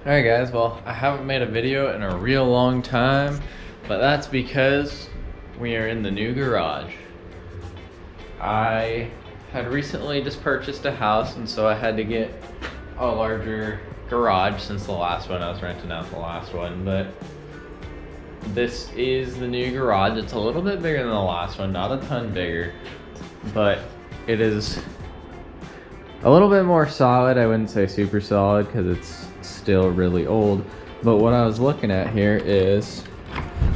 Alright guys, well, I haven't made a video in a real long time, but that's because we are in the new garage. I had recently just purchased a house, and so I had to get a larger garage since the last one. I was renting out the last one, but this is the new garage. It's a little bit bigger than the last one, not a ton bigger, but it is a little bit more solid. I wouldn't say super solid because it's still really old, but what I was looking at here is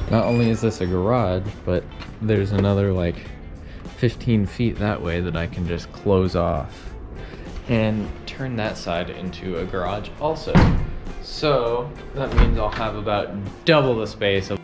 not only is this a garage, but there's another like 15 feet that way that I can just close off and turn that side into a garage also. So that means I'll have about double the space of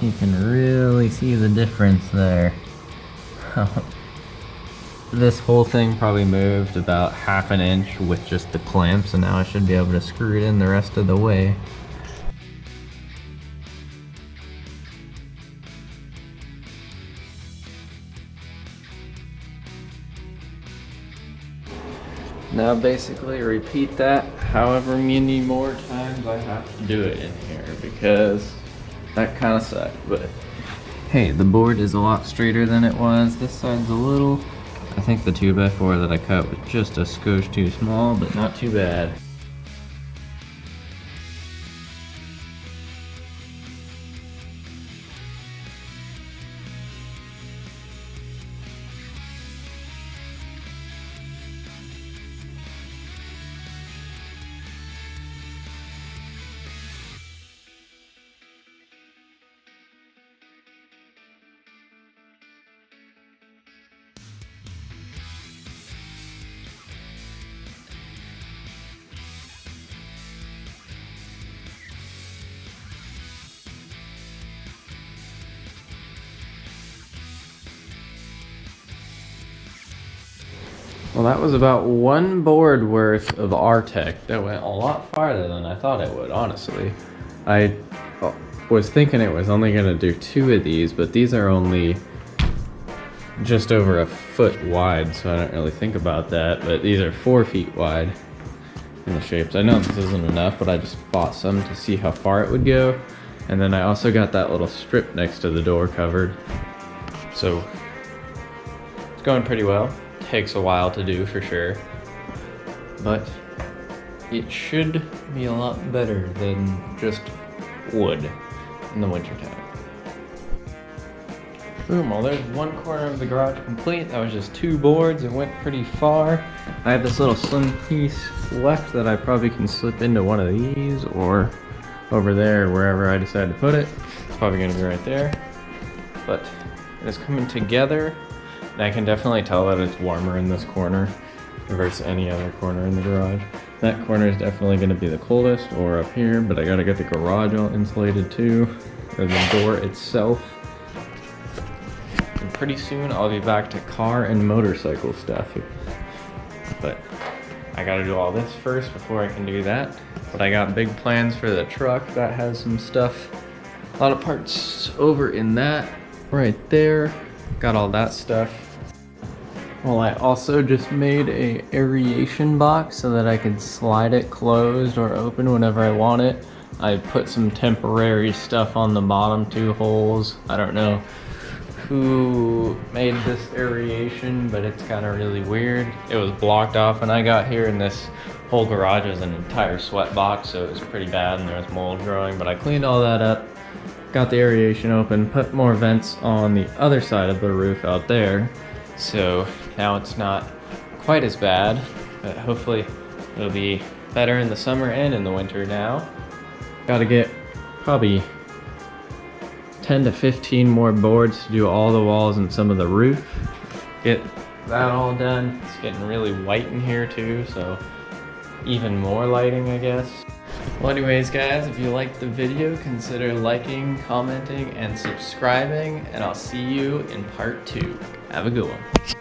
you can really see the difference there. This whole thing probably moved about half an inch with just the clamps, and now I should be able to screw it in the rest of the way. Now basically repeat that however many more times I have to do it in here, because that kind of sucked. But hey, the board is a lot straighter than it was. This side's a little, I think the 2x4 that I cut was just a skosh too small, but not too bad. Well, that was about one board worth of Artec. That went a lot farther than I thought it would, honestly. I was thinking it was only gonna do 2 of these, but these are only just over a foot wide, so I don't really think about that, but these are 4 feet wide. in the shapes. I know this isn't enough, but I just bought some to see how far it would go. And then I also got that little strip next to the door covered. So it's going pretty well. Takes a while to do for sure, but it should be a lot better than just wood in the wintertime. Boom, well there's one corner of the garage complete. That was just 2 boards. It went pretty far. I have this little slim piece left that I probably can slip into one of these or over there, wherever I decide to put it. It's probably gonna be right there. But it is coming together, and I can definitely tell that it's warmer in this corner versus any other corner in the garage. That corner is definitely gonna be the coldest, or up here, but I gotta get the garage all insulated too, or the door itself. And pretty soon I'll be back to car and motorcycle stuff. But I gotta do all this first before I can do that. But I got big plans for the truck. That has some stuff, a lot of parts over in that, right there. Got all that stuff. Well, I also just made a aeration box so that I could slide it closed or open whenever I want it. I put some temporary stuff on the bottom 2 holes. I don't know who made this aeration, but it's kind of really weird. It was blocked off when I got here, and this whole garage is an entire sweat box, so it was pretty bad and there was mold growing, but I cleaned all that up, got the aeration open, put more vents on the other side of the roof out there, so now it's not quite as bad, but hopefully it'll be better in the summer and in the winter now. Gotta get probably 10 to 15 more boards to do all the walls and some of the roof. Get that all done. It's getting really white in here too, so even more lighting, I guess. Well, anyways guys, if you liked the video, consider liking, commenting, and subscribing, and I'll see you in part 2. Have a good one.